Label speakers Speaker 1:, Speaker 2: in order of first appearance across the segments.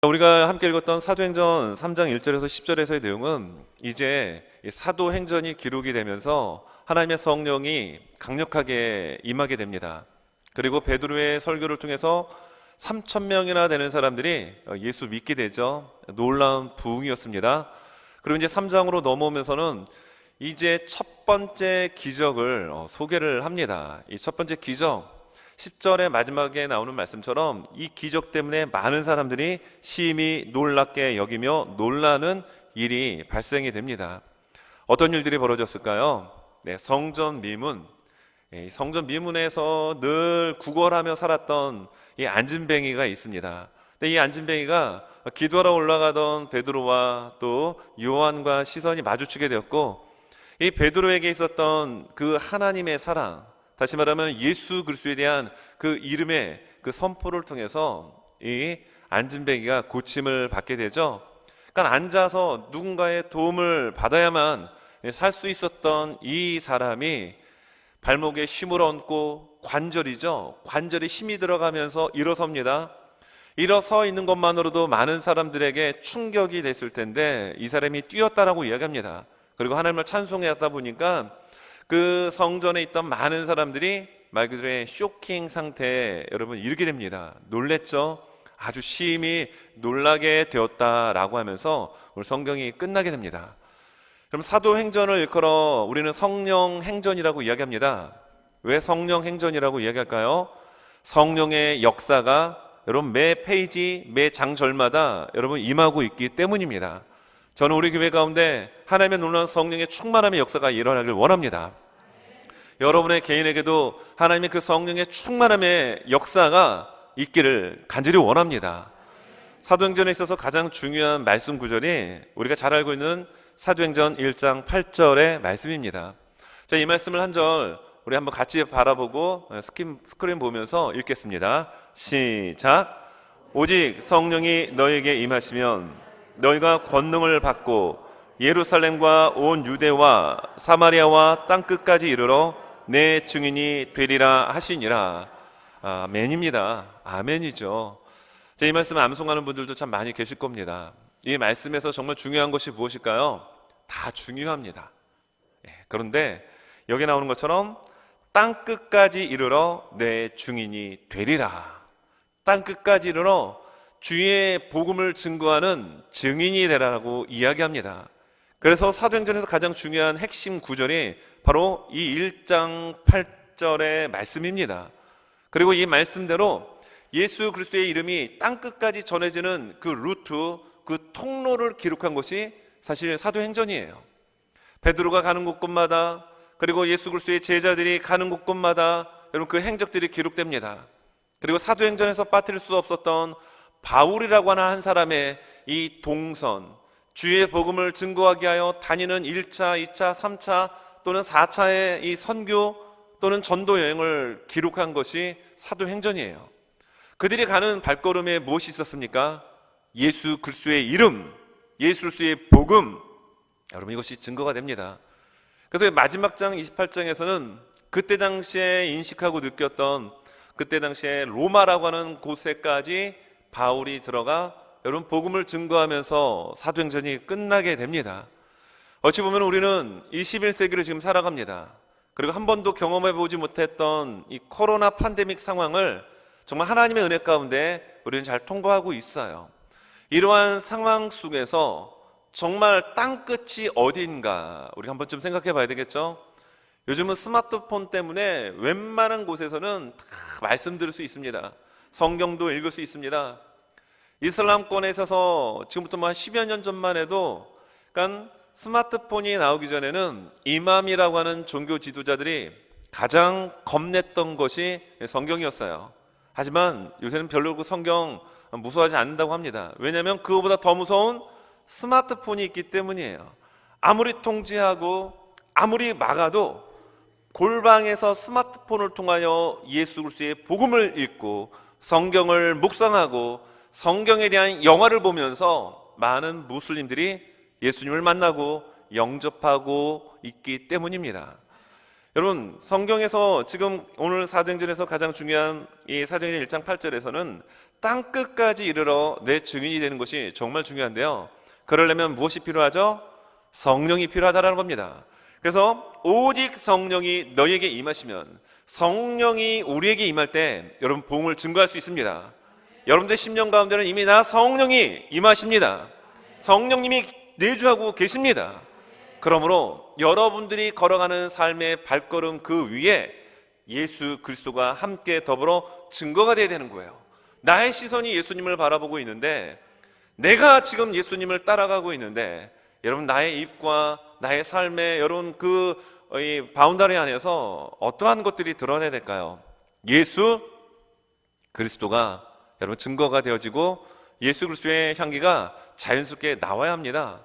Speaker 1: 우리가 함께 읽었던 사도행전 3장 1절에서 10절에서의 내용은 이제 사도행전이 기록이 되면서 하나님의 성령이 강력하게 임하게 됩니다. 그리고 베드로의 설교를 통해서 3,000명이나 되는 사람들이 예수 믿게 되죠. 놀라운 부흥이었습니다. 그리고 이제 3장으로 넘어오면서는 이제 첫 번째 기적을 소개를 합니다. 이 첫 번째 기적, 10절의 마지막에 나오는 말씀처럼 이 기적 때문에 많은 사람들이 심히 놀랍게 여기며 놀라는 일이 발생이 됩니다. 어떤 일들이 벌어졌을까요? 성전 미문. 성전 미문에서 늘 구걸하며 살았던 이 안진뱅이가 있습니다. 근데 이 안진뱅이가 기도하러 올라가던 베드로와 또 요한과 시선이 마주치게 되었고, 이 베드로에게 있었던 그 하나님의 사랑, 다시 말하면 예수 그리스도에 대한 그 이름의 그 선포를 통해서 이 안진뱅이가 고침을 받게 되죠. 그러니까 앉아서 누군가의 도움을 받아야만 살 수 있었던 이 사람이 발목에 힘을 얹고 관절이 힘이 들어가면서 일어섭니다. 일어서 있는 것만으로도 많은 사람들에게 충격이 됐을 텐데 이 사람이 뛰었다라고 이야기합니다. 그리고 하나님을 찬송했다 보니까 그 성전에 있던 많은 사람들이 말 그대로 쇼킹 상태에 여러분 이르게 됩니다. 놀랬죠? 아주 심히 놀라게 되었다라고 하면서 오늘 성경이 끝나게 됩니다. 그럼 사도행전을 일컬어 우리는 성령행전이라고 이야기합니다. 왜 성령행전이라고 이야기할까요? 성령의 역사가 여러분 매 페이지, 매 장절마다 여러분 임하고 있기 때문입니다. 저는 우리 교회 가운데 하나님의 놀라운 성령의 충만함의 역사가 일어나길 원합니다. 여러분의 개인에게도 하나님의 그 성령의 충만함의 역사가 있기를 간절히 원합니다. 사도행전에 있어서 가장 중요한 말씀 구절이 우리가 잘 알고 있는 사도행전 1장 8절의 말씀입니다. 자, 이 말씀을 한 절 우리 한번 같이 바라보고 스크린 보면서 읽겠습니다. 시작. 오직 성령이 너에게 임하시면 너희가 권능을 받고 예루살렘과 온 유대와 사마리아와 땅끝까지 이르러 내 증인이 되리라 하시니라. 아멘입니다. 아멘이죠. 이 말씀 암송하는 분들도 참 많이 계실 겁니다. 이 말씀에서 정말 중요한 것이 무엇일까요? 다 중요합니다. 그런데 여기 나오는 것처럼 땅끝까지 이르러 내 증인이 되리라. 땅끝까지 이르러 주의 복음을 증거하는 증인이 되라고 이야기합니다. 그래서 사도행전에서 가장 중요한 핵심 구절이 바로 이 1장 8절의 말씀입니다. 그리고 이 말씀대로 예수 그리스도의 이름이 땅끝까지 전해지는 그 루트, 그 통로를 기록한 것이 사실 사도행전이에요. 베드로가 가는 곳곳마다, 그리고 예수 그리스도의 제자들이 가는 곳곳마다 여러분 그 행적들이 기록됩니다. 그리고 사도행전에서 빠뜨릴 수 없었던 바울이라고 하는 한 사람의 이 동선, 주의 복음을 증거하기 위하여 다니는 1차, 2차, 3차 또는 4차의 이 선교 또는 전도 여행을 기록한 것이 사도행전이에요. 그들이 가는 발걸음에 무엇이 있었습니까? 예수 그리스도의 이름, 예수 그리스도의 복음, 여러분 이것이 증거가 됩니다. 그래서 마지막 장 28장에서는 그때 당시에 인식하고 느꼈던 그때 당시에 로마라고 하는 곳에까지 바울이 들어가 여러분 복음을 증거하면서 사도행전이 끝나게 됩니다. 어찌 보면 우리는 21세기를 지금 살아갑니다. 그리고 한 번도 경험해보지 못했던 이 코로나 팬데믹 상황을 정말 하나님의 은혜 가운데 우리는 잘 통과하고 있어요. 이러한 상황 속에서 정말 땅끝이 어딘가 우리 한 번쯤 생각해 봐야 되겠죠? 요즘은 스마트폰 때문에 웬만한 곳에서는 다 말씀 들을 수 있습니다. 성경도 읽을 수 있습니다. 이슬람권에 있어서 지금부터 한 10여 년 전만 해도 그러니까 스마트폰이 나오기 전에는 이맘이라고 하는 종교 지도자들이 가장 겁냈던 것이 성경이었어요. 하지만 요새는 별로 그 성경 무서워하지 않는다고 합니다. 왜냐하면 그거보다 더 무서운 스마트폰이 있기 때문이에요. 아무리 통제하고 아무리 막아도 골방에서 스마트폰을 통하여 예수 그리스도의 복음을 읽고 성경을 묵상하고 성경에 대한 영화를 보면서 많은 무슬림들이 예수님을 만나고 영접하고 있기 때문입니다. 여러분 성경에서 지금 오늘 사도행전에서 가장 중요한 이 사도행전 1장 8절에서는 땅 끝까지 이르러 내 증인이 되는 것이 정말 중요한데요. 그러려면 무엇이 필요하죠? 성령이 필요하다는 겁니다. 그래서 오직 성령이 너희에게 임하시면, 성령이 우리에게 임할 때 여러분 복음을 증거할 수 있습니다. 여러분들 심령 가운데는 이미 나 성령이 임하십니다. 성령님이 내주하고 계십니다. 그러므로 여러분들이 걸어가는 삶의 발걸음 그 위에 예수 그리스도가 함께 더불어 증거가 되어야 되는 거예요. 나의 시선이 예수님을 바라보고 있는데, 내가 지금 예수님을 따라가고 있는데, 여러분 나의 입과 나의 삶에 여러분 이 바운더리 안에서 어떠한 것들이 드러내야 될까요? 예수 그리스도가 여러분 증거가 되어지고 예수 그리스도의 향기가 자연스럽게 나와야 합니다.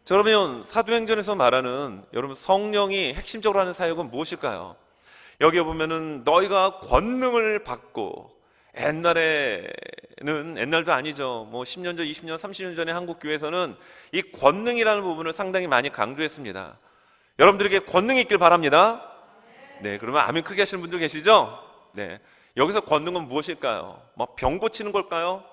Speaker 1: 자, 그러면 사도행전에서 말하는 여러분 성령이 핵심적으로 하는 사역은 무엇일까요? 여기에 보면은 너희가 권능을 받고, 옛날도 아니죠. 뭐 10년 전, 20년, 30년 전에 한국 교회에서는 이 권능이라는 부분을 상당히 많이 강조했습니다. 여러분들에게 권능이 있길 바랍니다. 네, 그러면 아멘 크게 하시는 분들 계시죠? 네, 여기서 권능은 무엇일까요? 뭐 병 고치는 걸까요?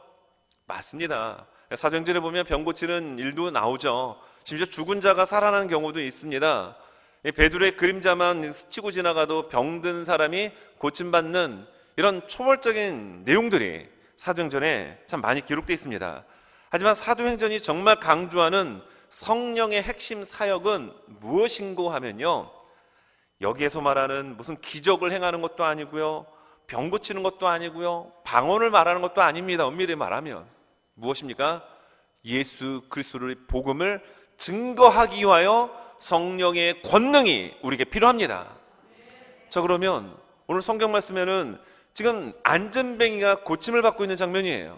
Speaker 1: 맞습니다. 사도행전에 보면 병 고치는 일도 나오죠. 심지어 죽은 자가 살아나는 경우도 있습니다. 베드로의 그림자만 스치고 지나가도 병든 사람이 고침받는 이런 초월적인 내용들이 사도행전에 참 많이 기록되어 있습니다. 하지만 사도행전이 정말 강조하는 성령의 핵심 사역은 무엇인고 하면요, 여기에서 말하는 무슨 기적을 행하는 것도 아니고요, 병 고치는 것도 아니고요, 방언을 말하는 것도 아닙니다. 엄밀히 말하면 무엇입니까? 예수 그리스도의 복음을 증거하기 위하여 성령의 권능이 우리에게 필요합니다. 자, 그러면 오늘 성경 말씀에는 지금 안진뱅이가 고침을 받고 있는 장면이에요.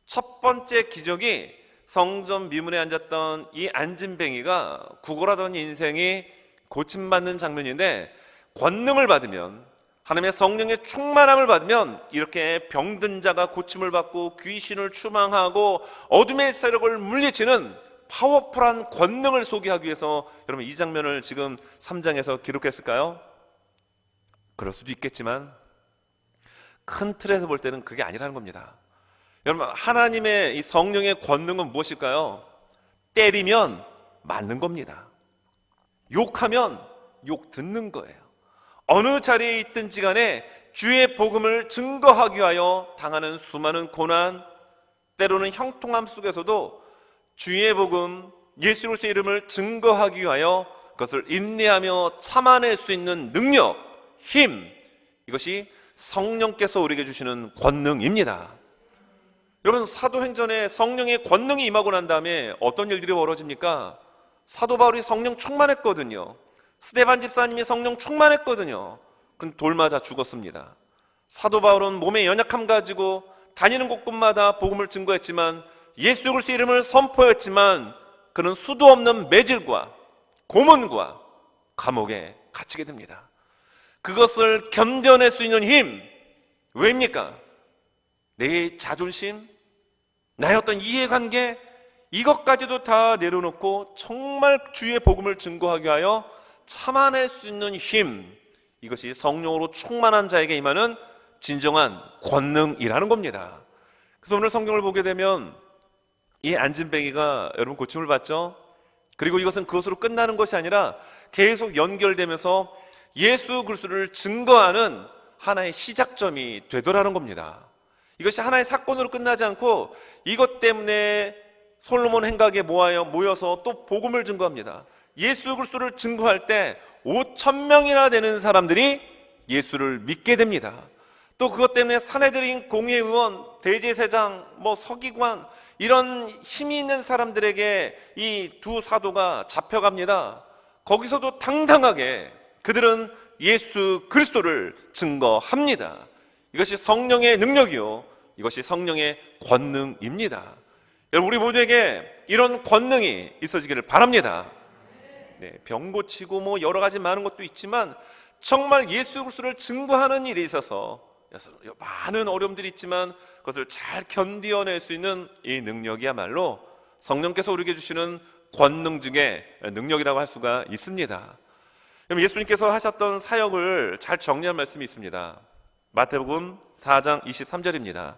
Speaker 1: 첫 번째 기적이 성전 미문에 앉았던 이 안진뱅이가 구걸하던 인생이 고침받는 장면인데, 권능을 받으면, 하나님의 성령의 충만함을 받으면 이렇게 병든 자가 고침을 받고 귀신을 추방하고 어둠의 세력을 물리치는 파워풀한 권능을 소개하기 위해서 여러분 이 장면을 지금 3장에서 기록했을까요? 그럴 수도 있겠지만 큰 틀에서 볼 때는 그게 아니라는 겁니다. 여러분, 하나님의 이 성령의 권능은 무엇일까요? 때리면 맞는 겁니다. 욕하면 욕 듣는 거예요. 어느 자리에 있든지 간에 주의 복음을 증거하기 위하여 당하는 수많은 고난, 때로는 형통함 속에서도 주의 복음, 예수 그리스도의 이름을 증거하기 위하여 그것을 인내하며 참아낼 수 있는 능력, 힘, 이것이 성령께서 우리에게 주시는 권능입니다. 여러분, 사도행전에 성령의 권능이 임하고 난 다음에 어떤 일들이 벌어집니까? 사도 바울이 성령 충만했거든요. 스데반 집사님이 성령 충만했거든요. 근데 돌 맞아 죽었습니다. 사도 바울은 몸의 연약함 가지고 다니는 곳곳마다 복음을 증거했지만, 예수 그리스도의 이름을 선포했지만, 그는 수도 없는 매질과 고문과 감옥에 갇히게 됩니다. 그것을 견뎌낼 수 있는 힘, 왜입니까? 내 자존심, 나의 어떤 이해관계, 이것까지도 다 내려놓고 정말 주의 복음을 증거하기 위하여 참아낼 수 있는 힘, 이것이 성령으로 충만한 자에게 임하는 진정한 권능이라는 겁니다. 그래서 오늘 성경을 보게 되면 이 안진뱅이가 여러분 고침을 받죠. 그리고 이것은 그것으로 끝나는 것이 아니라 계속 연결되면서 예수 그리스도를 증거하는 하나의 시작점이 되더라는 겁니다. 이것이 하나의 사건으로 끝나지 않고 이것 때문에 솔로몬 행각에 모여서 또 복음을 증거합니다. 예수 그리스도를 증거할 때 5,000명이나 되는 사람들이 예수를 믿게 됩니다. 또 그것 때문에 사내들인 공회의원, 대제사장, 서기관, 이런 힘이 있는 사람들에게 이 두 사도가 잡혀갑니다. 거기서도 당당하게 그들은 예수 그리스도를 증거합니다. 이것이 성령의 능력이요, 이것이 성령의 권능입니다. 여러분, 우리 모두에게 이런 권능이 있어지기를 바랍니다. 네, 병 고치고 여러 가지 많은 것도 있지만 정말 예수 그리스도를 증거하는 일에 있어서 많은 어려움들이 있지만 그것을 잘 견디어낼 수 있는 이 능력이야말로 성령께서 우리에게 주시는 권능 중에 능력이라고 할 수가 있습니다. 예수님께서 하셨던 사역을 잘 정리한 말씀이 있습니다. 마태복음 4장 23절입니다.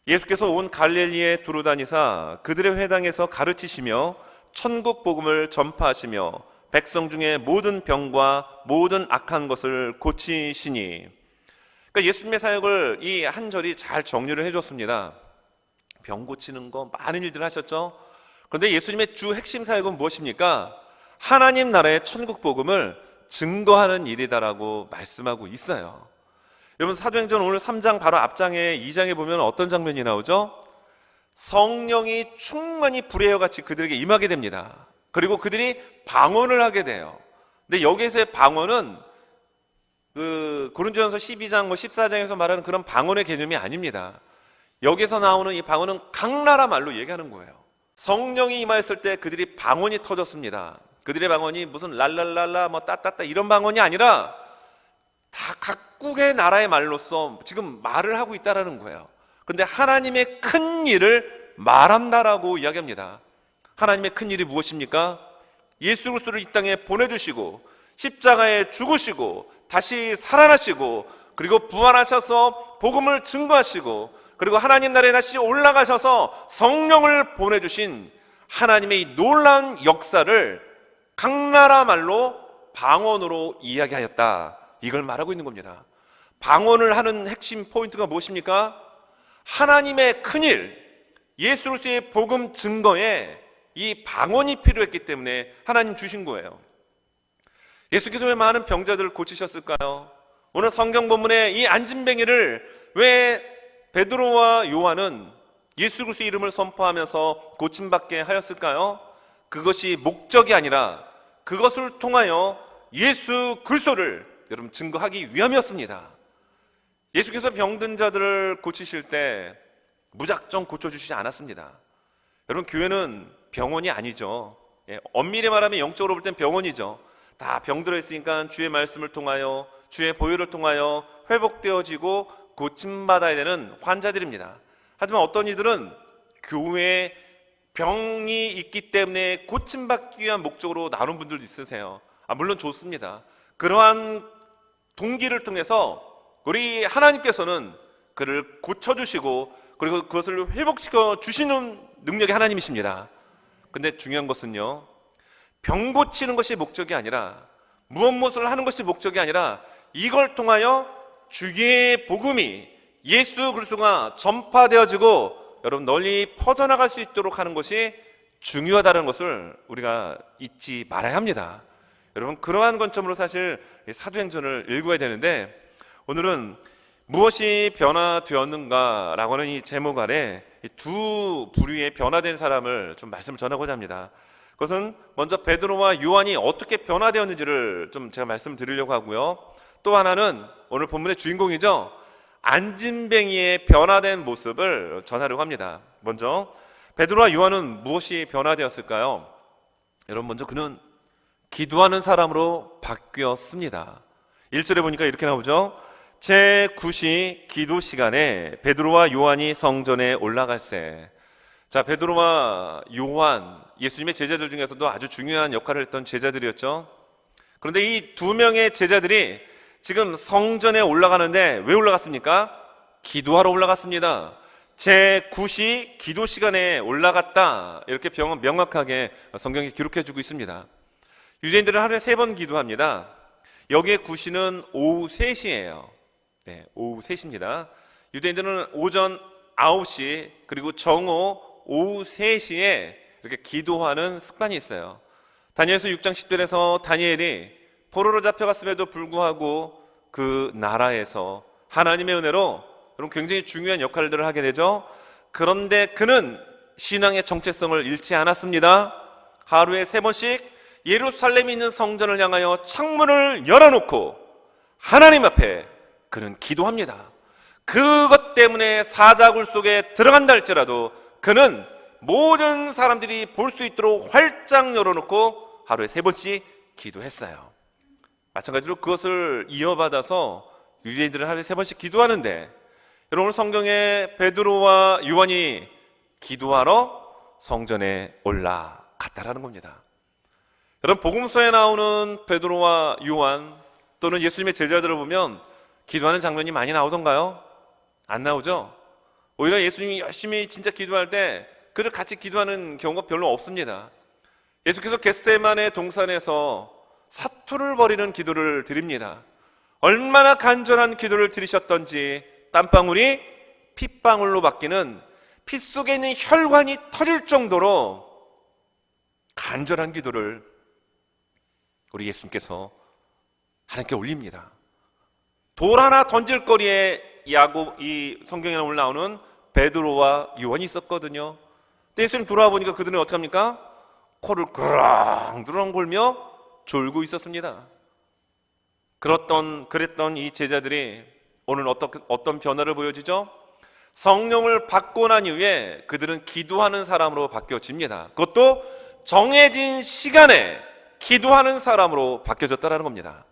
Speaker 1: 예수께서 온 갈릴리에 두루다니사 그들의 회당에서 가르치시며 천국 복음을 전파하시며 백성 중에 모든 병과 모든 악한 것을 고치시니. 그러니까 예수님의 사역을 이 한 절이 잘 정리를 해줬습니다. 병 고치는 거 많은 일들 하셨죠. 그런데 예수님의 주 핵심 사역은 무엇입니까? 하나님 나라의 천국 복음을 증거하는 일이다라고 말씀하고 있어요. 여러분, 사도행전 오늘 3장 바로 앞장에 2장에 보면 어떤 장면이 나오죠? 성령이 충만히 불의 같이 그들에게 임하게 됩니다. 그리고 그들이 방언을 하게 돼요. 근데 여기에서의 방언은 고린도전서 12장 14장에서 말하는 그런 방언의 개념이 아닙니다. 여기서 나오는 이 방언은 각 나라 말로 얘기하는 거예요. 성령이 임하였을 때 그들이 방언이 터졌습니다. 그들의 방언이 무슨 랄랄랄라 따따따 이런 방언이 아니라 다 각국의 나라의 말로써 지금 말을 하고 있다라는 거예요. 그런데 하나님의 큰 일을 말한다라고 이야기합니다. 하나님의 큰 일이 무엇입니까? 예수 그리스도를 이 땅에 보내주시고 십자가에 죽으시고 다시 살아나시고 그리고 부활하셔서 복음을 증거하시고 그리고 하나님 나라에 다시 올라가셔서 성령을 보내주신 하나님의 이 놀라운 역사를 각 나라 말로 방언으로 이야기하였다, 이걸 말하고 있는 겁니다. 방언을 하는 핵심 포인트가 무엇입니까? 하나님의 큰일, 예수 그리스도의 복음 증거에 이 방언이 필요했기 때문에 하나님 주신 거예요. 예수께서 왜 많은 병자들을 고치셨을까요? 오늘 성경 본문에 이 안진뱅이를 왜 베드로와 요한은 예수 그리스도의 이름을 선포하면서 고침받게 하였을까요? 그것이 목적이 아니라 그것을 통하여 예수 그리스도를 여러분 증거하기 위함이었습니다. 예수께서 병든 자들을 고치실 때 무작정 고쳐주시지 않았습니다. 여러분, 교회는 병원이 아니죠. 엄밀히 말하면 영적으로 볼 땐 병원이죠. 다 병들어 있으니까 주의 말씀을 통하여 주의 보혈을 통하여 회복되어지고 고침받아야 되는 환자들입니다. 하지만 어떤 이들은 교회에 병이 있기 때문에 고침받기 위한 목적으로 나오는 분들도 있으세요. 물론 좋습니다. 그러한 동기를 통해서 우리 하나님께서는 그를 고쳐주시고 그리고 그것을 회복시켜 주시는 능력이 하나님이십니다. 근데 중요한 것은요, 병 고치는 것이 목적이 아니라 무엇을 하는 것이 목적이 아니라 이걸 통하여 주의 복음이 예수 그리스도가 전파되어지고 여러분 널리 퍼져나갈 수 있도록 하는 것이 중요하다는 것을 우리가 잊지 말아야 합니다. 여러분, 그러한 관점으로 사실 사도행전을 읽어야 되는데, 오늘은 무엇이 변화되었는가라고 하는 이 제목 아래 두 부류의 변화된 사람을 좀 말씀을 전하고자 합니다. 그것은 먼저 베드로와 요한이 어떻게 변화되었는지를 좀 제가 말씀드리려고 하고요. 또 하나는 오늘 본문의 주인공이죠, 안진뱅이의 변화된 모습을 전하려고 합니다. 먼저 베드로와 요한은 무엇이 변화되었을까요? 여러분, 먼저 그는 기도하는 사람으로 바뀌었습니다. 1절에 보니까 이렇게 나오죠. 제9시 기도 시간에 베드로와 요한이 성전에 올라갈새. 자, 베드로와 요한, 예수님의 제자들 중에서도 아주 중요한 역할을 했던 제자들이었죠. 그런데 이 두 명의 제자들이 지금 성전에 올라가는데 왜 올라갔습니까? 기도하러 올라갔습니다. 제9시 기도 시간에 올라갔다, 이렇게 명확하게 성경에 기록해주고 있습니다. 유대인들은 하루에 3번 기도합니다. 여기에 9시는 오후 3시예요. 네, 오후 3시입니다. 유대인들은 오전 9시 그리고 정오 오후 3시에 이렇게 기도하는 습관이 있어요. 다니엘서 6장 10절에서 다니엘이 포로로 잡혀갔음에도 불구하고 그 나라에서 하나님의 은혜로 여러분 굉장히 중요한 역할들을 하게 되죠. 그런데 그는 신앙의 정체성을 잃지 않았습니다. 하루에 3번씩 예루살렘에 있는 성전을 향하여 창문을 열어놓고 하나님 앞에 그는 기도합니다. 그것 때문에 사자굴 속에 들어간다 할지라도 그는 모든 사람들이 볼 수 있도록 활짝 열어놓고 하루에 3번씩 기도했어요. 마찬가지로 그것을 이어받아서 유대인들은 하루에 3번씩 기도하는데, 여러분 성경에 베드로와 요한이 기도하러 성전에 올라갔다라는 겁니다. 여러분, 복음서에 나오는 베드로와 요한 또는 예수님의 제자들을 보면 기도하는 장면이 많이 나오던가요? 안 나오죠? 오히려 예수님이 열심히 진짜 기도할 때 그를 같이 기도하는 경우가 별로 없습니다. 예수께서 겟세마네 동산에서 사투를 벌이는 기도를 드립니다. 얼마나 간절한 기도를 드리셨던지 땀방울이 핏방울로 바뀌는 피 속에 있는 혈관이 터질 정도로 간절한 기도를 우리 예수님께서 하나님께 올립니다. 돌 하나 던질 거리에 이 성경에 오늘 나오는 베드로와 요한이 있었거든요. 근데 예수님 돌아와 보니까 그들은 어떻게 합니까? 코를 그렁그렁 골며 졸고 있었습니다. 그랬던 이 제자들이 오늘 어떤 변화를 보여주죠? 성령을 받고 난 이후에 그들은 기도하는 사람으로 바뀌어집니다. 그것도 정해진 시간에 기도하는 사람으로 바뀌어졌다는 겁니다.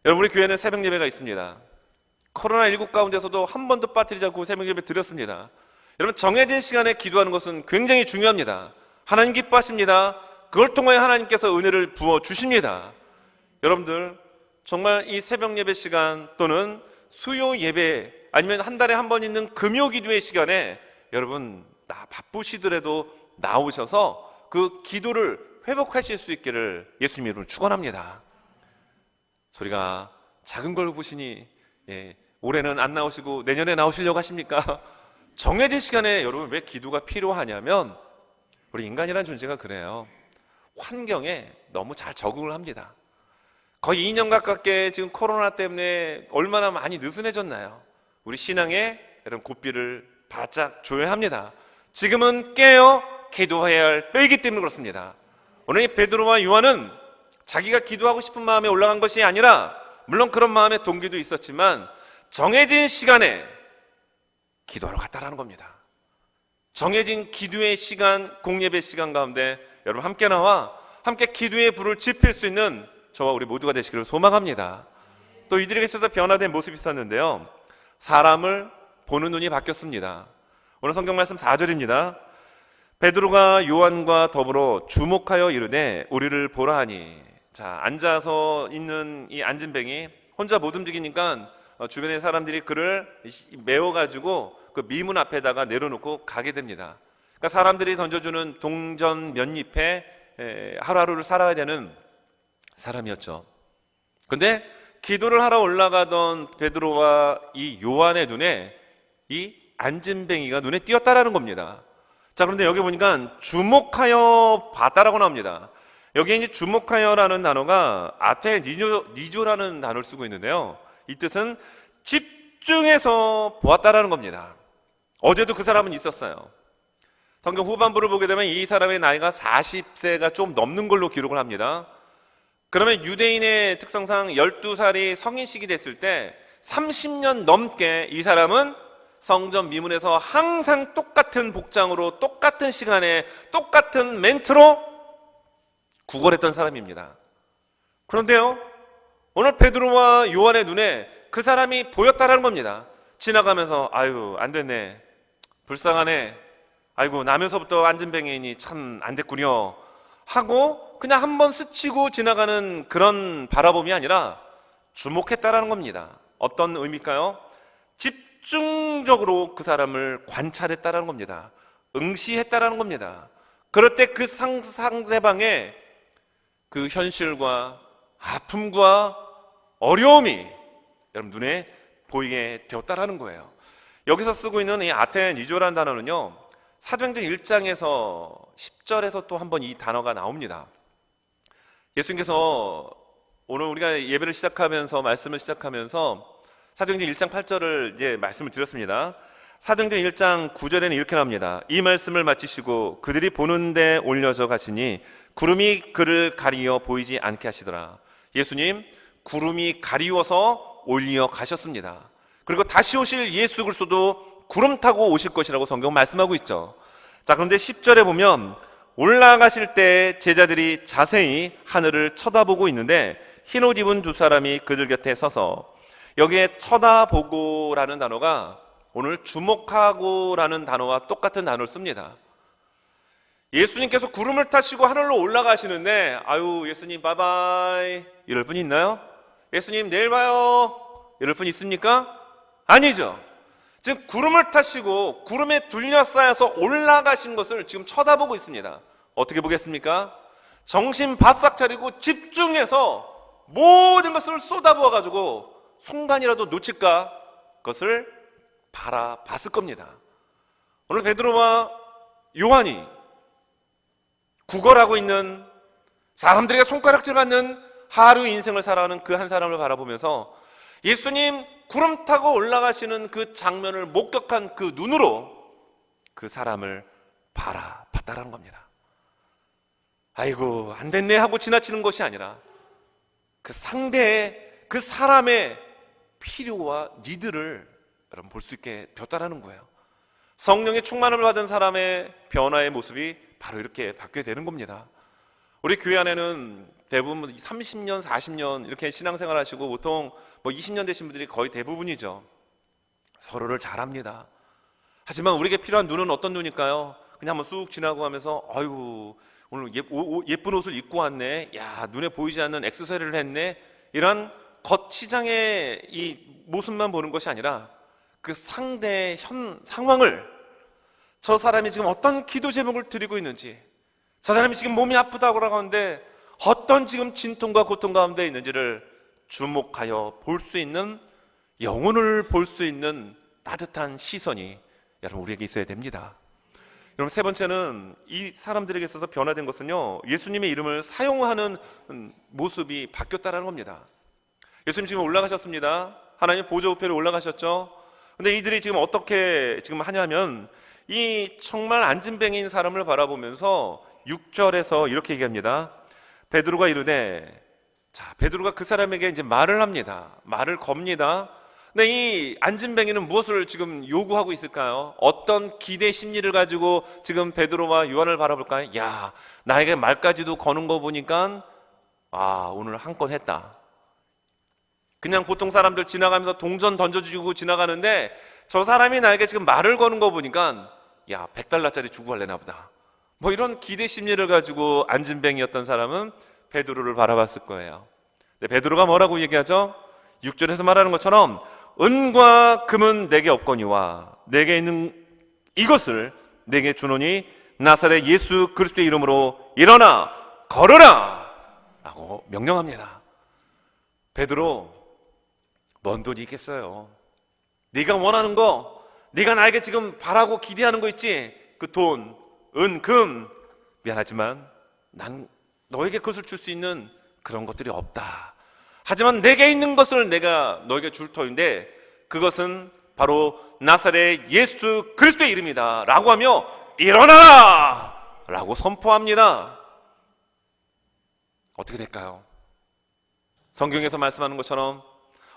Speaker 1: 여러분, 우리 교회는 새벽 예배가 있습니다. 코로나19 가운데서도 한 번도 빠뜨리지 않고 새벽 예배 드렸습니다. 여러분, 정해진 시간에 기도하는 것은 굉장히 중요합니다. 하나님 기뻐하십니다. 그걸 통하여 하나님께서 은혜를 부어주십니다. 여러분들, 정말 이 새벽 예배 시간 또는 수요 예배 아니면 한 달에 한 번 있는 금요 기도의 시간에 여러분 바쁘시더라도 나오셔서 그 기도를 회복하실 수 있기를 예수님 이름으로 축원합니다. 소리가 작은 걸 보시니 올해는 안 나오시고 내년에 나오시려고 하십니까? 정해진 시간에 여러분 왜 기도가 필요하냐면 우리 인간이라는 존재가 그래요. 환경에 너무 잘 적응을 합니다. 거의 2년 가깝게 지금 코로나 때문에 얼마나 많이 느슨해졌나요? 우리 신앙에 이런 고삐를 바짝 줘야 합니다. 지금은 깨어 기도해야 할 때이기 때문에 그렇습니다. 오늘 이 베드로와 요한은 자기가 기도하고 싶은 마음에 올라간 것이 아니라 물론 그런 마음의 동기도 있었지만 정해진 시간에 기도하러 갔다라는 겁니다. 정해진 기도의 시간, 공예배 시간 가운데 여러분 함께 나와 함께 기도의 불을 지필 수 있는 저와 우리 모두가 되시기를 소망합니다. 또 이들에게 있어서 변화된 모습이 있었는데요, 사람을 보는 눈이 바뀌었습니다. 오늘 성경 말씀 4절입니다. 베드로가 요한과 더불어 주목하여 이르되 우리를 보라 하니. 자, 앉아서 있는 이 앉은뱅이 혼자 못 움직이니까 주변의 사람들이 그를 메워가지고 그 미문 앞에다가 내려놓고 가게 됩니다. 그러니까 사람들이 던져주는 동전 몇 잎에 하루하루를 살아야 되는 사람이었죠. 근데 기도를 하러 올라가던 베드로와 이 요한의 눈에 이 앉은뱅이가 눈에 띄었다라는 겁니다. 자, 그런데 여기 보니까 주목하여 봤다라고 나옵니다. 여기에 이제 주목하여라는 단어가 아테 니조라는 단어를 쓰고 있는데요, 이 뜻은 집중해서 보았다라는 겁니다. 어제도 그 사람은 있었어요. 성경 후반부를 보게 되면 이 사람의 나이가 40세가 좀 넘는 걸로 기록을 합니다. 그러면 유대인의 특성상 12살이 성인식이 됐을 때 30년 넘게 이 사람은 성전 미문에서 항상 똑같은 복장으로 똑같은 시간에 똑같은 멘트로 구걸했던 사람입니다. 그런데요, 오늘 베드로와 요한의 눈에 그 사람이 보였다라는 겁니다. 지나가면서 아유 안 됐네, 불쌍하네, 아이고 나면서부터 앉은뱅이니 참 안 됐군요 하고 그냥 한번 스치고 지나가는 그런 바라봄이 아니라 주목했다라는 겁니다. 어떤 의미일까요? 집중적으로 그 사람을 관찰했다라는 겁니다. 응시했다라는 겁니다. 그럴 때 그 상대방의 그 현실과 아픔과 어려움이 여러분 눈에 보이게 되었다라는 거예요. 여기서 쓰고 있는 이 아테니조라는 단어는요, 사도행전 1장에서 10절에서 또 한 번 이 단어가 나옵니다. 예수님께서 오늘 우리가 예배를 시작하면서 말씀을 시작하면서 사도행전 1장 8절을 이제 말씀을 드렸습니다. 사도행전 1장 9절에는 이렇게 나옵니다. 이 말씀을 마치시고 그들이 보는 데 올려져 가시니 구름이 그를 가리어 보이지 않게 하시더라. 예수님 구름이 가리워서 올려 가셨습니다. 그리고 다시 오실 예수 그리스도도 구름 타고 오실 것이라고 성경 말씀하고 있죠. 자, 그런데 10절에 보면 올라가실 때 제자들이 자세히 하늘을 쳐다보고 있는데 흰옷 입은 두 사람이 그들 곁에 서서, 여기에 쳐다보고라는 단어가 오늘 주목하고라는 단어와 똑같은 단어를 씁니다. 예수님께서 구름을 타시고 하늘로 올라가시는데 아유 예수님 바이바이 이럴 분 있나요? 예수님 내일 봐요 이럴 분 있습니까? 아니죠. 지금 구름을 타시고 구름에 둘러싸여서 올라가신 것을 지금 쳐다보고 있습니다. 어떻게 보겠습니까? 정신 바싹 차리고 집중해서 모든 것을 쏟아부어 가지고 순간이라도 놓칠까 그것을 바라봤을 겁니다. 오늘 베드로와 요한이 구걸하고 있는, 사람들에게 손가락질 받는 하루 인생을 살아가는 그 한 사람을 바라보면서 예수님 구름 타고 올라가시는 그 장면을 목격한 그 눈으로 그 사람을 바라봤다라는 겁니다. 아이고 안 됐네 하고 지나치는 것이 아니라 그 상대의, 그 사람의 필요와 니드를 여러분 볼 수 있게 되었다라는 거예요. 성령의 충만함을 받은 사람의 변화의 모습이 바로 이렇게 바뀌게 되는 겁니다. 우리 교회 안에는 대부분 30년, 40년 이렇게 신앙생활 하시고 보통 20년 되신 분들이 거의 대부분이죠. 서로를 잘 압니다. 하지만 우리에게 필요한 눈은 어떤 눈일까요? 그냥 한번 쑥 지나고 하면서 아이고 오늘 예쁜 옷을 입고 왔네, 야 눈에 보이지 않는 액세서리를 했네, 이런 겉시장의 이 모습만 보는 것이 아니라 그 상대의 상황을, 저 사람이 지금 어떤 기도 제목을 드리고 있는지, 저 사람이 지금 몸이 아프다고 하는데 어떤 지금 진통과 고통 가운데 있는지를 주목하여 볼 수 있는, 영혼을 볼 수 있는 따뜻한 시선이 여러분 우리에게 있어야 됩니다. 여러분 세 번째는 이 사람들에게 있어서 변화된 것은요, 예수님의 이름을 사용하는 모습이 바뀌었다는 겁니다. 예수님 지금 올라가셨습니다. 하나님 보좌 우편에 올라가셨죠. 근데 이들이 지금 어떻게 지금 하냐면 이 정말 안진뱅이인 사람을 바라보면서 6절에서 이렇게 얘기합니다. 베드로가 이르되, 자 베드로가 그 사람에게 이제 말을 합니다. 말을 겁니다. 근데 이 안진뱅이는 무엇을 지금 요구하고 있을까요? 어떤 기대 심리를 가지고 지금 베드로와 요한을 바라볼까요? 야 나에게 말까지도 거는 거 보니까 오늘 한 건 했다. 그냥 보통 사람들 지나가면서 동전 던져주고 지나가는데 저 사람이 나에게 지금 말을 거는 거 보니까 야 100달러짜리 주고 갈래나 보다. 이런 기대 심리를 가지고 안진뱅이였던 사람은 베드로를 바라봤을 거예요. 근데 베드로가 뭐라고 얘기하죠? 6절에서 말하는 것처럼 은과 금은 내게 없거니와 내게 있는 이것을 내게 주노니 나사렛 예수 그리스도의 이름으로 일어나 걸어라 라고 명령합니다. 베드로, 뭔 돈이 있겠어요? 네가 원하는 거, 네가 나에게 지금 바라고 기대하는 거 있지? 그 돈, 은, 금, 미안하지만 난 너에게 그것을 줄 수 있는 그런 것들이 없다. 하지만 내게 있는 것을 내가 너에게 줄 터인데 그것은 바로 나사렛 예수 그리스도의 이름이다 라고 하며 일어나라 라고 선포합니다. 어떻게 될까요? 성경에서 말씀하는 것처럼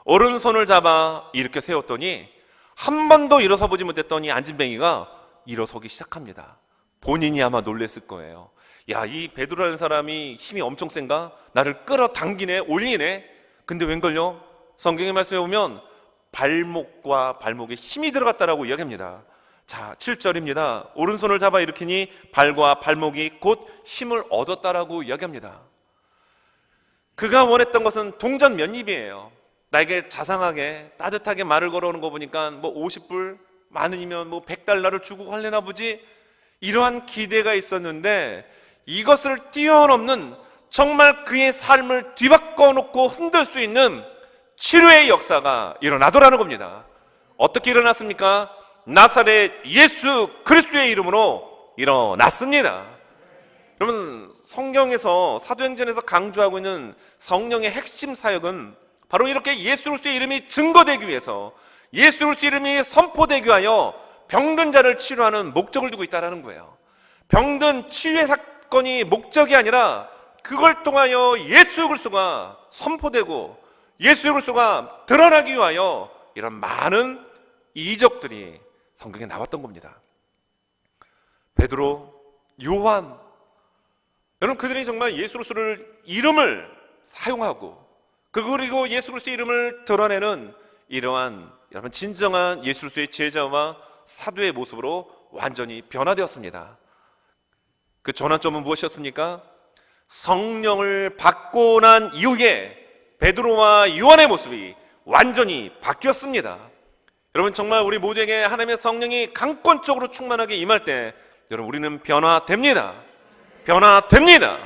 Speaker 1: 오른손을 잡아 일으켜 세웠더니 한 번도 일어서 보지 못했더니 안진뱅이가 일어서기 시작합니다. 본인이 아마 놀랬을 거예요. 야, 이 베드로라는 사람이 힘이 엄청 센가? 나를 끌어당기네, 올리네. 근데 웬걸요? 성경의 말씀에 보면 발목과 발목에 힘이 들어갔다라고 이야기합니다. 자, 7절입니다. 오른손을 잡아 일으키니 발과 발목이 곧 힘을 얻었다라고 이야기합니다. 그가 원했던 것은 동전 몇 입이에요. 나에게 자상하게 따뜻하게 말을 걸어오는 거 보니까 50불 많으면 100달러를 주고 갈래나 보지, 이러한 기대가 있었는데 이것을 뛰어넘는 정말 그의 삶을 뒤바꿔 놓고 흔들 수 있는 치료의 역사가 일어나더라는 겁니다. 어떻게 일어났습니까? 나사렛 예수 그리스도의 이름으로 일어났습니다. 여러분, 성경에서 사도행전에서 강조하고 있는 성령의 핵심 사역은 바로 이렇게 예수 그리스도의 이름이 증거되기 위해서, 예수 그리스도의 이름이 선포되기 위하여 병든 자를 치료하는 목적을 두고 있다는 거예요. 병든 치유의 사건이 목적이 아니라 그걸 통하여 예수 그리스도가 선포되고 예수 그리스도가 드러나기 위하여 이런 많은 이적들이 성경에 나왔던 겁니다. 베드로, 요한, 여러분 그들이 정말 예수 그리스도를 이름을 사용하고 그리고 예수 그리스도의 이름을 드러내는 이러한 여러분 진정한 예수 그리스도의 제자와 사도의 모습으로 완전히 변화되었습니다. 그 전환점은 무엇이었습니까? 성령을 받고 난 이후에 베드로와 요한의 모습이 완전히 바뀌었습니다. 여러분, 정말 우리 모두에게 하나님의 성령이 강권적으로 충만하게 임할 때 여러분, 우리는 변화됩니다. 변화됩니다.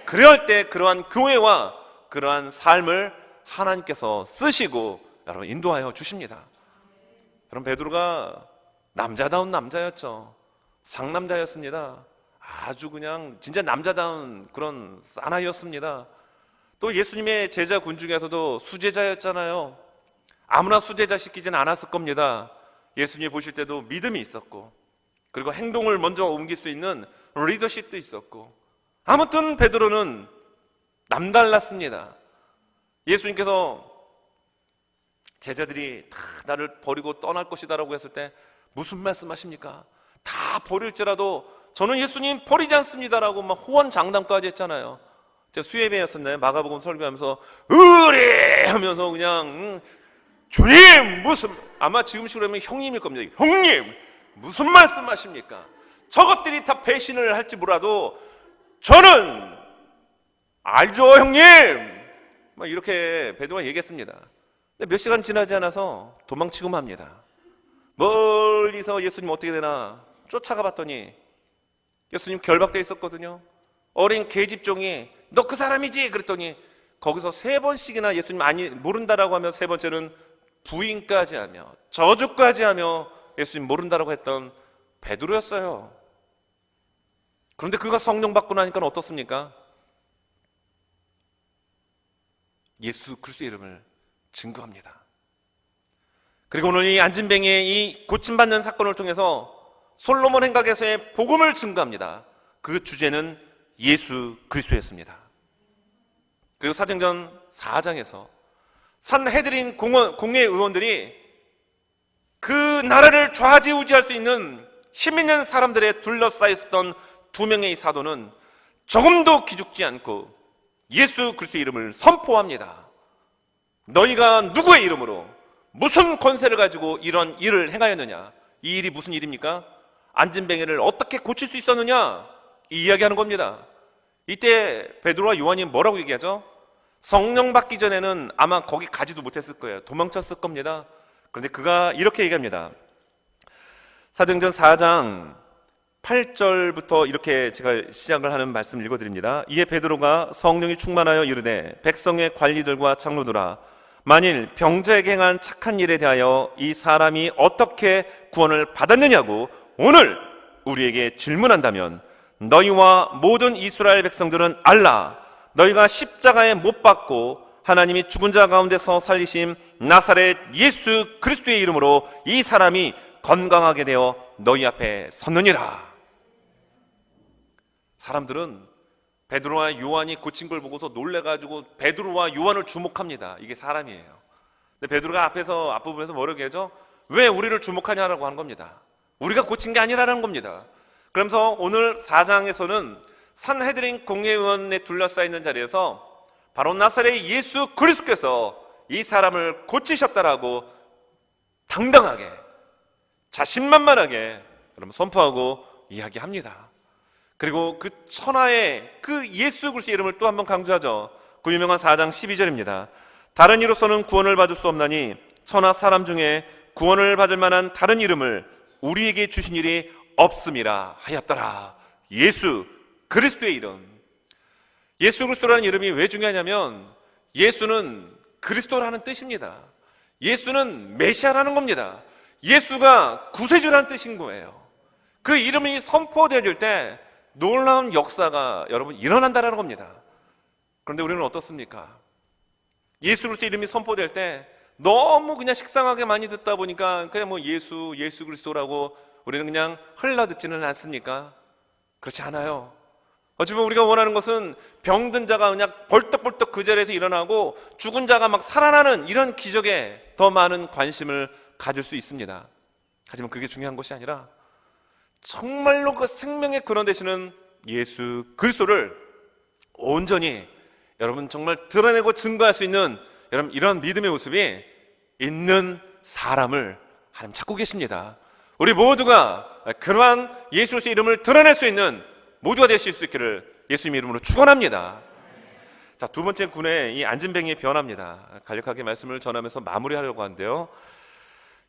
Speaker 1: 그럴 때 그러한 교회와 그러한 삶을 하나님께서 쓰시고 여러분 인도하여 주십니다. 여러분, 베드로가 남자다운 남자였죠. 상남자였습니다. 아주 그냥 진짜 남자다운 그런 사나이였습니다. 또 예수님의 제자군 중에서도 수제자였잖아요. 아무나 수제자 시키진 않았을 겁니다. 예수님 보실 때도 믿음이 있었고, 그리고 행동을 먼저 옮길 수 있는 리더십도 있었고, 아무튼 베드로는 남달랐습니다. 예수님께서 제자들이 다 나를 버리고 떠날 것이다라고 했을 때 무슨 말씀하십니까? 다 버릴지라도 저는 예수님 버리지 않습니다라고 막 호언장담까지 했잖아요. 제가 수예배였었나요? 마가복음 설교하면서 으리 하면서 그냥 주님 무슨, 아마 지금식으로 하면 형님일 겁니다. 형님 무슨 말씀하십니까? 저것들이 다 배신을 할지 몰라도 저는 알죠 형님, 막 이렇게 베드로가 얘기했습니다. 근데 몇 시간 지나지 않아서 도망치고 맙니다. 멀리서 예수님 어떻게 되나 쫓아가 봤더니 예수님 결박되어 있었거든요. 어린 계집종이 너 그 사람이지? 그랬더니 거기서 3번씩이나 예수님 아니 모른다라고 하며 3번째는 부인까지 하며 저주까지 하며 예수님 모른다라고 했던 베드로였어요. 그런데 그가 성령 받고 나니까 어떻습니까? 예수 그리스도의 이름을 증거합니다. 그리고 오늘 이 안진뱅이의 이 고침받는 사건을 통해서 솔로몬 행각에서의 복음을 증거합니다. 그 주제는 예수 그리스도였습니다. 그리고 사도행전 4장에서 산헤드린 공회 의원들이 그 나라를 좌지우지할 수 있는 힘 있는 사람들에 둘러싸여 있었던 2명의 사도는 조금도 기죽지 않고 예수 그리스도의 이름을 선포합니다. 너희가 누구의 이름으로 무슨 권세를 가지고 이런 일을 행하였느냐? 이 일이 무슨 일입니까? 안진뱅이를 어떻게 고칠 수 있었느냐? 이 이야기하는 겁니다. 이때 베드로와 요한이 뭐라고 얘기하죠? 성령 받기 전에는 아마 거기 가지도 못했을 거예요. 도망쳤을 겁니다. 그런데 그가 이렇게 얘기합니다. 사도행전 4장 8절부터 이렇게 제가 시작을 하는 말씀을 읽어드립니다. 이에 베드로가 성령이 충만하여 이르되 백성의 관리들과 장로들아, 만일 병자에게 행한 착한 일에 대하여 이 사람이 어떻게 구원을 받았느냐고 오늘 우리에게 질문한다면 너희와 모든 이스라엘 백성들은 알라. 너희가 십자가에 못 박고 하나님이 죽은 자 가운데서 살리심 나사렛 예수 그리스도의 이름으로 이 사람이 건강하게 되어 너희 앞에 섰느니라. 사람들은 베드로와 요한이 고친 걸 보고서 놀래가지고 베드로와 요한을 주목합니다. 이게 사람이에요. 근데 베드로가 앞부분에서 뭐라고 하죠? 왜 우리를 주목하냐라고 하는 겁니다. 우리가 고친 게 아니라는 겁니다. 그러면서 오늘 4장에서는 산헤드린 공회의원에 둘러싸여 있는 자리에서 바로 나사렛 예수 그리스도께서 이 사람을 고치셨다라고 당당하게 자신만만하게 선포하고 이야기합니다. 그리고 그 천하의 그 예수 그리스도의 이름을 또 한 번 강조하죠. 그 유명한 4장 12절입니다. 다른 이로서는 구원을 받을 수 없나니 천하 사람 중에 구원을 받을 만한 다른 이름을 우리에게 주신 일이 없음이라 하였더라. 예수 그리스도의 이름. 예수 그리스도라는 이름이 왜 중요하냐면 예수는 그리스도라는 뜻입니다. 예수는 메시아라는 겁니다. 예수가 구세주라는 뜻인 거예요. 그 이름이 선포되어질 때 놀라운 역사가 여러분 일어난다는 겁니다. 그런데 우리는 어떻습니까? 예수 그리스도 이름이 선포될 때 너무 그냥 식상하게 많이 듣다 보니까 그냥 뭐 예수 그리스도라고 우리는 그냥 흘러듣지는 않습니까? 그렇지 않아요. 어찌 보면 우리가 원하는 것은 병든 자가 그냥 벌떡벌떡 그 자리에서 일어나고 죽은 자가 막 살아나는 이런 기적에 더 많은 관심을 가질 수 있습니다. 하지만 그게 중요한 것이 아니라 정말로 그 생명의 근원 되시는 예수 그리스도를 온전히 여러분 정말 드러내고 증거할 수 있는 여러분 이런 믿음의 모습이 있는 사람을 하나님 찾고 계십니다. 우리 모두가 그러한 예수 그리스도의 이름을 드러낼 수 있는 모두가 되실 수 있기를 예수님의 이름으로 축원합니다. 자, 두 번째 군의 이 안진뱅이의 변화입니다. 간략하게 말씀을 전하면서 마무리하려고 하는데요.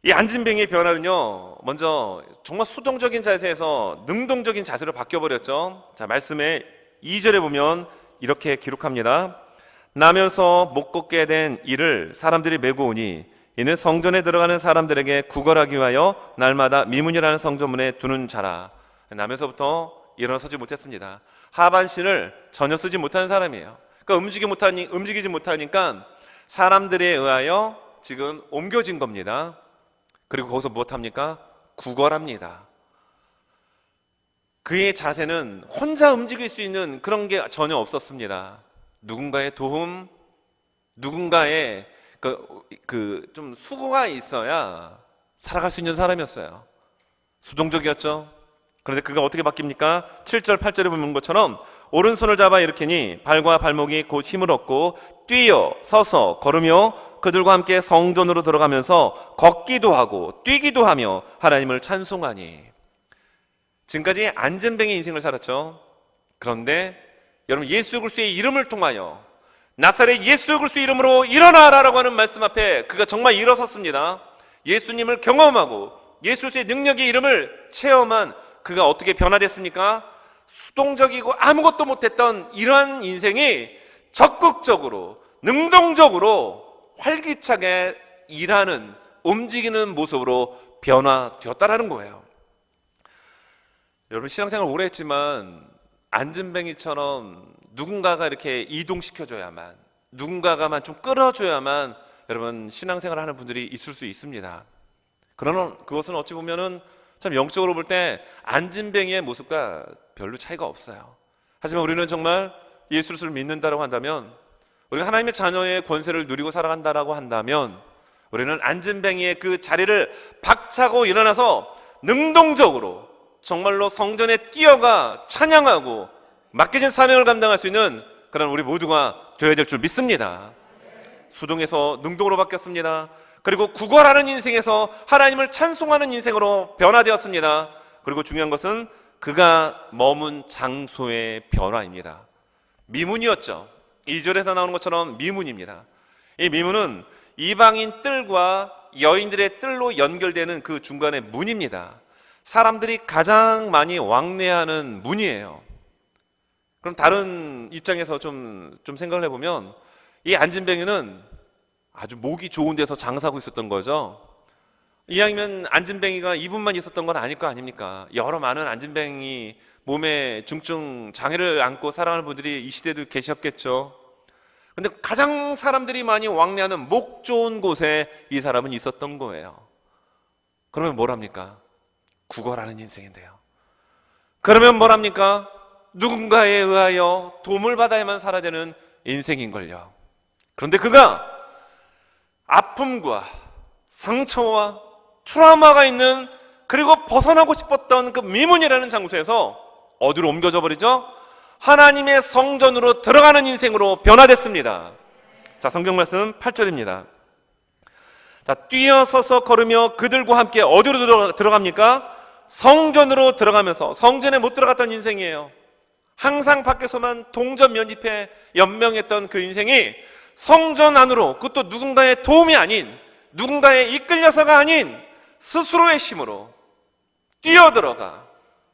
Speaker 1: 이 안진뱅이의 변화는요, 먼저 정말 수동적인 자세에서 능동적인 자세로 바뀌어버렸죠. 자, 말씀의 2절에 보면 이렇게 기록합니다. 나면서 못 걷게 된 이를 사람들이 메고 오니 이는 성전에 들어가는 사람들에게 구걸하기 위하여 날마다 미문이라는 성전문에 두는 자라. 나면서부터 일어서지 못했습니다. 하반신을 전혀 쓰지 못하는 사람이에요. 그러니까 움직이지 못하니까 사람들에 의하여 지금 옮겨진 겁니다. 그리고 거기서 무엇합니까? 구걸합니다. 그의 자세는 혼자 움직일 수 있는 그런 게 전혀 없었습니다. 누군가의 도움, 누군가의 좀 수고가 있어야 살아갈 수 있는 사람이었어요. 수동적이었죠. 그런데 그가 어떻게 바뀝니까? 7절, 8절에 보는 것처럼 오른손을 잡아 일으키니 발과 발목이 곧 힘을 얻고 뛰어 서서 걸으며 그들과 함께 성전으로 들어가면서 걷기도 하고 뛰기도 하며 하나님을 찬송하니. 지금까지 안진뱅이 인생을 살았죠. 그런데 여러분, 예수 그리스도의 이름을 통하여 나사렛 예수 그리스도 이름으로 일어나라라고 하는 말씀 앞에 그가 정말 일어섰습니다. 예수님을 경험하고 예수 그리스도의 능력의 이름을 체험한 그가 어떻게 변화됐습니까? 수동적이고 아무것도 못했던 이러한 인생이 적극적으로 능동적으로 활기차게 일하는 움직이는 모습으로 변화되었다라는 거예요. 여러분, 신앙생활 오래 했지만 안진뱅이처럼 누군가가 이렇게 이동시켜줘야만, 누군가가만 좀 끌어줘야만 여러분 신앙생활 하는 분들이 있을 수 있습니다. 그러나 그것은 어찌 보면은 참 영적으로 볼 때 안진뱅이의 모습과 별로 차이가 없어요. 하지만 우리는 정말 예수 그리스도를 믿는다라고 한다면, 우리가 하나님의 자녀의 권세를 누리고 살아간다라고 한다면 우리는 안진뱅이의 그 자리를 박차고 일어나서 능동적으로 정말로 성전에 뛰어가 찬양하고 맡겨진 사명을 감당할 수 있는 그런 우리 모두가 되어야 될 줄 믿습니다. 수동에서 능동으로 바뀌었습니다. 그리고 구걸하는 인생에서 하나님을 찬송하는 인생으로 변화되었습니다. 그리고 중요한 것은 그가 머문 장소의 변화입니다. 미문이었죠. 2절에서 나오는 것처럼 미문입니다. 이 미문은 이방인 뜰과 여인들의 뜰로 연결되는 그 중간의 문입니다. 사람들이 가장 많이 왕래하는 문이에요. 그럼 다른 입장에서 좀 생각을 해보면 이 안진뱅이는 아주 목이 좋은 데서 장사하고 있었던 거죠. 이왕이면 안진뱅이가 이분만 있었던 건 아닐 거 아닙니까? 여러 많은 안진뱅이 몸에 중증 장애를 안고 살아가는 분들이 이 시대도 계셨겠죠. 근데 가장 사람들이 많이 왕래하는 목 좋은 곳에 이 사람은 있었던 거예요. 그러면 뭘 합니까? 구걸하는 인생인데요. 그러면 뭘 합니까? 누군가에 의하여 도움을 받아야만 살아야 되는 인생인걸요. 그런데 그가 아픔과 상처와 트라우마가 있는, 그리고 벗어나고 싶었던 그 미문이라는 장소에서 어디로 옮겨져 버리죠? 하나님의 성전으로 들어가는 인생으로 변화됐습니다. 자, 성경 말씀 8절입니다. 자, 뛰어서서 걸으며 그들과 함께 어디로 들어갑니까? 성전으로 들어가면서, 성전에 못 들어갔던 인생이에요. 항상 밖에서만 동전 면입해 연명했던 그 인생이 성전 안으로, 그것도 누군가의 도움이 아닌, 누군가에 이끌려서가 아닌 스스로의 힘으로 뛰어들어가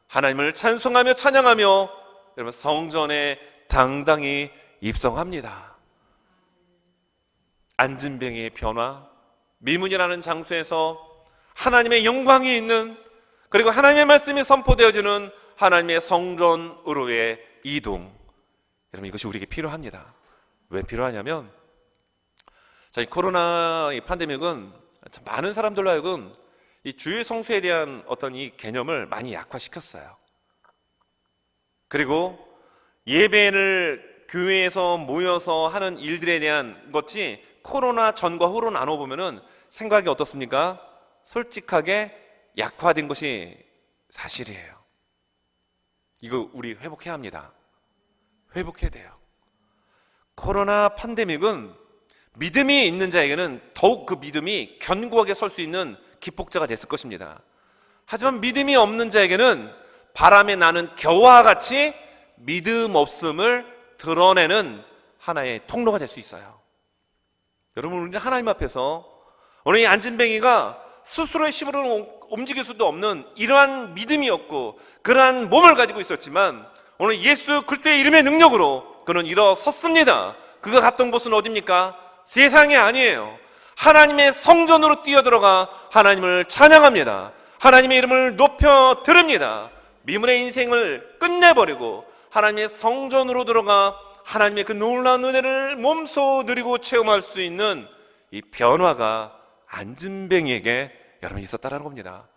Speaker 1: 하나님을 찬송하며 찬양하며 여러분 성전에 당당히 입성합니다. 안진뱅이의 변화, 미문이라는 장소에서 하나님의 영광이 있는, 그리고 하나님의 말씀이 선포되어지는 하나님의 성전으로의 이동, 여러분 이것이 우리에게 필요합니다. 왜 필요하냐면, 자, 이 코로나 이 팬데믹은 참 많은 사람들로 하여금 이 주일 성수에 대한 어떤 이 개념을 많이 약화시켰어요. 그리고 예배를 교회에서 모여서 하는 일들에 대한 것이 코로나 전과 후로 나눠보면은 생각이 어떻습니까? 솔직하게 약화된 것이 사실이에요. 이거 우리 회복해야 합니다. 회복해야 돼요. 코로나 팬데믹은 믿음이 있는 자에게는 더욱 그 믿음이 견고하게 설 수 있는 기폭제가 됐을 것입니다. 하지만 믿음이 없는 자에게는 바람에 나는 겨와 같이 믿음 없음을 드러내는 하나의 통로가 될 수 있어요. 여러분, 우리는 하나님 앞에서 오늘 이 안진뱅이가 스스로의 힘으로는 움직일 수도 없는 이러한 믿음이었고 그러한 몸을 가지고 있었지만 오늘 예수 그리스도의 이름의 능력으로 그는 일어섰습니다. 그가 갔던 곳은 어디입니까? 세상이 아니에요. 하나님의 성전으로 뛰어들어가 하나님을 찬양합니다. 하나님의 이름을 높여 드립니다. 미문의 인생을 끝내버리고 하나님의 성전으로 들어가 하나님의 그 놀라운 은혜를 몸소 누리고 체험할 수 있는 이 변화가 안진뱅이에게 여러분 있었다는 겁니다.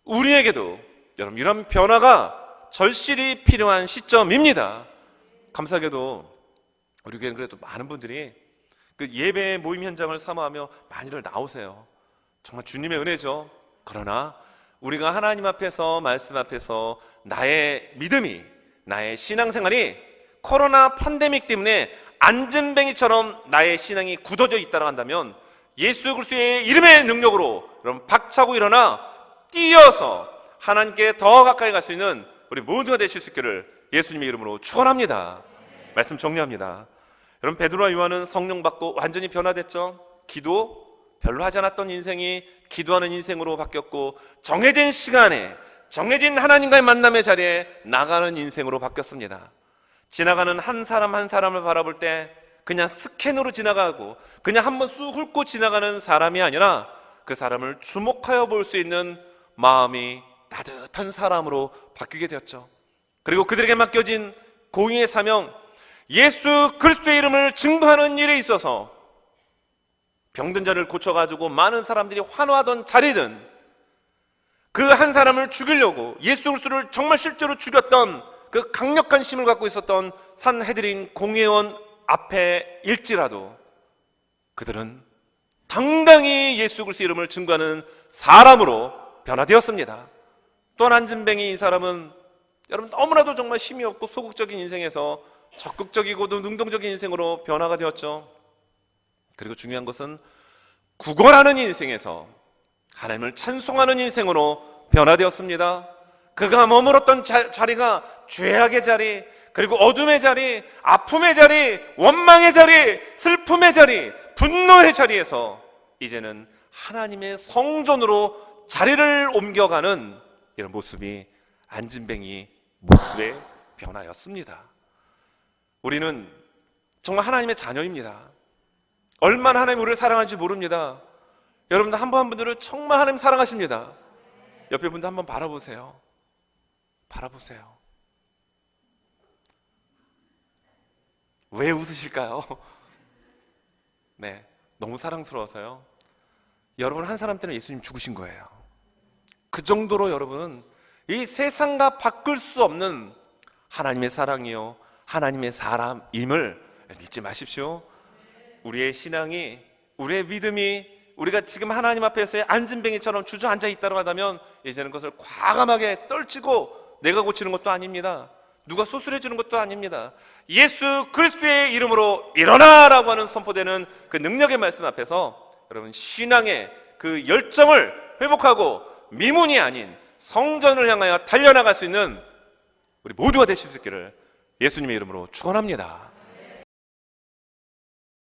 Speaker 1: 우리에게도 여러분 이런 변화가 절실히 필요한 시점입니다. 감사하게도 우리 교회는 그래도 많은 분들이 그 예배 모임 현장을 사모하며 많이들 나오세요. 정말 주님의 은혜죠. 그러나 우리가 하나님 앞에서 말씀 앞에서 나의 믿음이 나의 신앙생활이 코로나 팬데믹 때문에 안진뱅이처럼 나의 신앙이 굳어져 있다고 한다면 예수 그리스도의 이름의 능력으로 여러분 박차고 일어나 뛰어서 하나님께 더 가까이 갈 수 있는 우리 모두가 되실 수 있기를 예수님의 이름으로 축원합니다. 말씀 정리합니다. 여러분 베드로와 요한은 성령 받고 완전히 변화됐죠. 기도 별로 하지 않았던 인생이 기도하는 인생으로 바뀌었고 정해진 시간에 정해진 하나님과의 만남의 자리에 나가는 인생으로 바뀌었습니다. 지나가는 한 사람 한 사람을 바라볼 때 그냥 스캔으로 지나가고 그냥 한번 쑥 훑고 지나가는 사람이 아니라 그 사람을 주목하여 볼 수 있는 마음이 따뜻한 사람으로 바뀌게 되었죠. 그리고 그들에게 맡겨진 공의의 사명, 예수 그리스도의 이름을 증거하는 일에 있어서 병든 자를 고쳐가지고 많은 사람들이 환호하던 자리든 그 한 사람을 죽이려고 예수 그리스도를 정말 실제로 죽였던 그 강력한 힘을 갖고 있었던 산헤드린 공회원 앞에 일지라도 그들은 당당히 예수 그리스도의 이름을 증거하는 사람으로 변화되었습니다. 또한 안진뱅이 이 사람은 여러분 너무나도 정말 힘이 없고 소극적인 인생에서 적극적이고도 능동적인 인생으로 변화가 되었죠. 그리고 중요한 것은 구걸하는 인생에서 하나님을 찬송하는 인생으로 변화되었습니다. 그가 머물렀던 자리가 죄악의 자리, 그리고 어둠의 자리, 아픔의 자리, 원망의 자리, 슬픔의 자리, 분노의 자리에서 이제는 하나님의 성전으로 자리를 옮겨가는 이런 모습이 안진뱅이 모습의 변화였습니다. 우리는 정말 하나님의 자녀입니다. 얼마나 하나님 우리를 사랑하는지 모릅니다. 여러분들 한 분 한 분들을 정말 하나님 사랑하십니다. 옆에 분들 한번 바라보세요. 바라보세요. 왜 웃으실까요? 네, 너무 사랑스러워서요. 여러분 한 사람 때문에 예수님 죽으신 거예요. 그 정도로 여러분은 이 세상과 바꿀 수 없는 하나님의 사랑이요 하나님의 사람임을 믿지 마십시오. 우리의 신앙이, 우리의 믿음이 우리가 지금 하나님 앞에서의 안진뱅이처럼 주저앉아 있다고 한다면 이제는 그것을 과감하게 떨치고 내가 고치는 것도 아닙니다. 누가 수술해 주는 것도 아닙니다. 예수 그리스도의 이름으로 일어나라고 하는 선포되는 그 능력의 말씀 앞에서 여러분 신앙의 그 열정을 회복하고 미문이 아닌 성전을 향하여 달려나갈 수 있는 우리 모두가 되실 수 있기를 예수님의 이름으로 축원합니다.